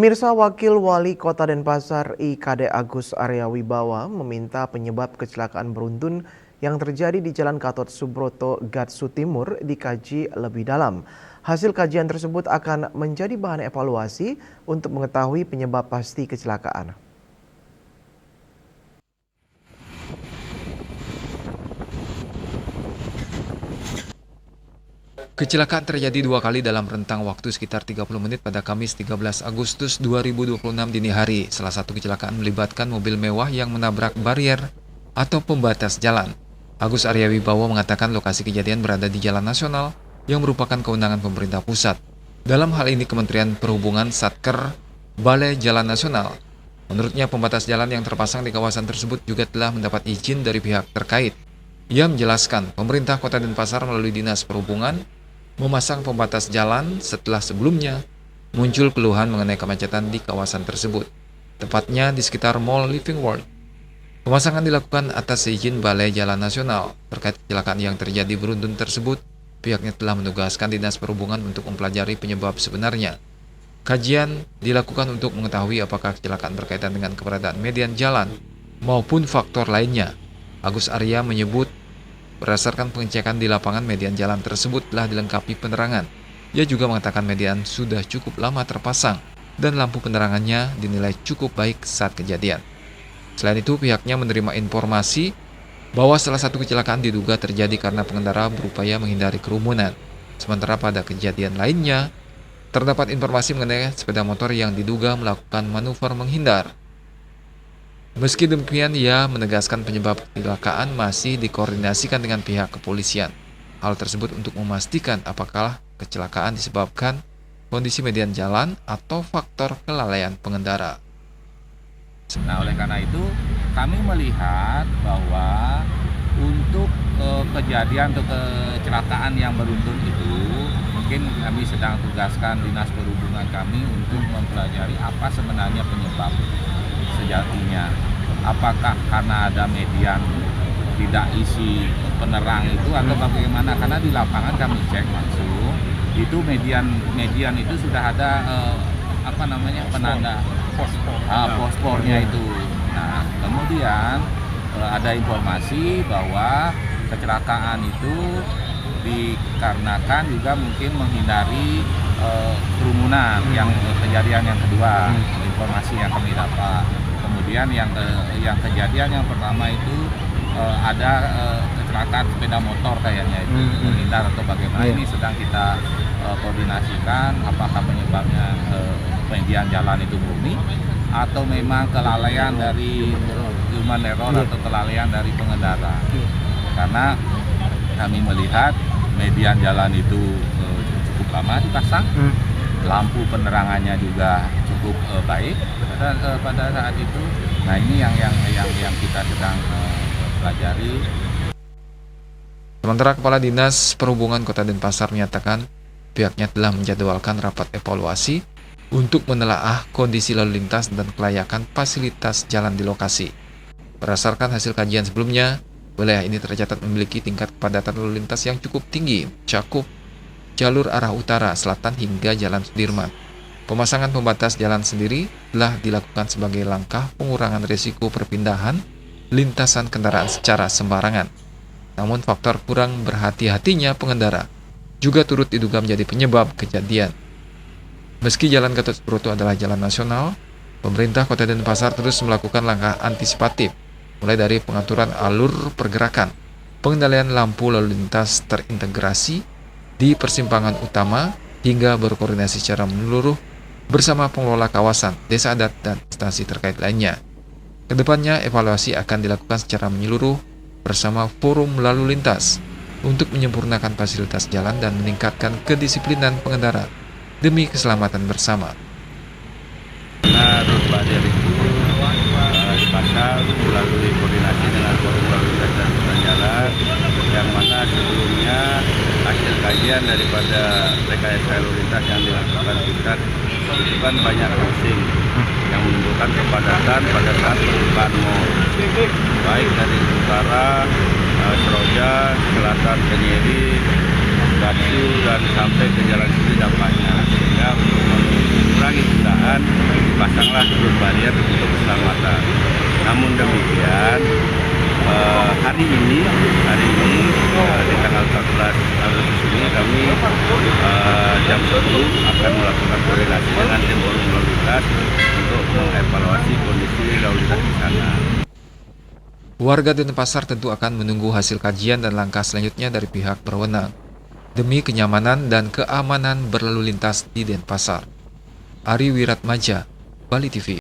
Pemirsa, Wakil Wali Kota Denpasar IKD Agus Arya Wibawa meminta penyebab kecelakaan beruntun yang terjadi di Jalan Gatot Subroto, Gatsu Timur dikaji lebih dalam. Hasil kajian tersebut akan menjadi bahan evaluasi untuk mengetahui penyebab pasti kecelakaan. Kecelakaan terjadi dua kali dalam rentang waktu sekitar 30 menit pada Kamis 13 Agustus 2026 dini hari. Salah satu kecelakaan melibatkan mobil mewah yang menabrak barier atau pembatas jalan. Agus Arya Wibawa mengatakan lokasi kejadian berada di Jalan Nasional yang merupakan kewenangan pemerintah pusat. Dalam hal ini Kementerian Perhubungan Satker Balai Jalan Nasional. Menurutnya pembatas jalan yang terpasang di kawasan tersebut juga telah mendapat izin dari pihak terkait. Ia menjelaskan pemerintah Kota Denpasar melalui Dinas Perhubungan memasang pembatas jalan setelah sebelumnya muncul keluhan mengenai kemacetan di kawasan tersebut, tepatnya di sekitar Mall Living World. Pemasangan dilakukan atas izin Balai Jalan Nasional. Terkait kecelakaan yang terjadi beruntun tersebut, pihaknya telah menugaskan Dinas Perhubungan untuk mempelajari penyebab sebenarnya. Kajian dilakukan untuk mengetahui apakah kecelakaan berkaitan dengan keberadaan median jalan maupun faktor lainnya. Agus Arya menyebut berdasarkan pengecekan di lapangan, median jalan tersebut telah dilengkapi penerangan. Ia juga mengatakan median sudah cukup lama terpasang dan lampu penerangannya dinilai cukup baik saat kejadian. Selain itu, pihaknya menerima informasi bahwa salah satu kecelakaan diduga terjadi karena pengendara berupaya menghindari kerumunan. Sementara pada kejadian lainnya, terdapat informasi mengenai sepeda motor yang diduga melakukan manuver menghindar. Meski demikian, ia menegaskan penyebab kecelakaan masih dikoordinasikan dengan pihak kepolisian. Hal tersebut untuk memastikan apakah kecelakaan disebabkan kondisi median jalan atau faktor kelalaian pengendara. Nah, oleh karena itu kami melihat bahwa untuk kejadian atau kecelakaan yang beruntun itu mungkin kami sedang tugaskan Dinas Perhubungan kami untuk mempelajari apa sebenarnya penyebab sejatinya. Apakah karena ada median tidak isi penerang itu atau bagaimana? Karena di lapangan kami cek langsung itu median itu sudah ada penanda fosfornya itu. Nah, kemudian ada informasi bahwa kecelakaan itu dikarenakan juga mungkin menghindari kerumunan yang kejadian yang kedua, informasi yang kami dapat. Kemudian yang kejadian yang pertama itu ada kecelakaan sepeda motor kayaknya itu menghindar atau bagaimana. Ini sedang kita koordinasikan apakah penyebabnya median jalan itu murni atau memang kelalaian dari human error atau kelalaian dari pengendara. Karena kami melihat median jalan itu cukup lama dipasang, lampu penerangannya juga cukup baik pada saat itu. Nah, ini yang kita sedang pelajari. Sementara Kepala Dinas Perhubungan Kota Denpasar menyatakan pihaknya telah menjadwalkan rapat evaluasi untuk menelaah kondisi lalu lintas dan kelayakan fasilitas jalan di lokasi. Berdasarkan hasil kajian sebelumnya, wilayah ini tercatat memiliki tingkat kepadatan lalu lintas yang cukup tinggi, cakup jalur arah utara, selatan hingga Jalan Sudirman. Pemasangan pembatas jalan sendiri telah dilakukan sebagai langkah pengurangan risiko perpindahan lintasan kendaraan secara sembarangan. Namun faktor kurang berhati-hatinya pengendara juga turut diduga menjadi penyebab kejadian. Meski Jalan Gatot Subroto adalah jalan nasional, pemerintah Kota Denpasar terus melakukan langkah antisipatif, mulai dari pengaturan alur pergerakan, pengendalian lampu lalu lintas terintegrasi di persimpangan utama, hingga berkoordinasi secara menyeluruh bersama pengelola kawasan, desa adat, dan instansi terkait lainnya. Kedepannya, evaluasi akan dilakukan secara menyeluruh bersama forum lalu lintas untuk menyempurnakan fasilitas jalan dan meningkatkan kedisiplinan pengendara demi keselamatan bersama. Nah, road barrier itu dipasang melalui koordinasi dengan forum lalu lintas dan pengguna jalan, yang mana sebelumnya hasil kajian daripada rekayasa lalu lintas yang dilakukan kita itu kan banyak crossing yang menimbulkan kepadatan pada saat pembukaan mall, baik dari utara, Seroja, selatan Kenyeri, Gatsu, dan sampai ke Jalan Sudi dampaknya, sehingga untuk mengurai mengurangi kendaraan dipasanglah road barrier untuk keselamatan. Namun demikian hari ini di tanggal 14 Agustus ini kami jam 10 akan melakukan koordinasi dengan tim forum lalu lintas untuk mengevaluasi kondisi lalu lintas di sana. Warga Denpasar tentu akan menunggu hasil kajian dan langkah selanjutnya dari pihak berwenang demi kenyamanan dan keamanan berlalu lintas di Denpasar. Ari Wiratmaja, Bali TV.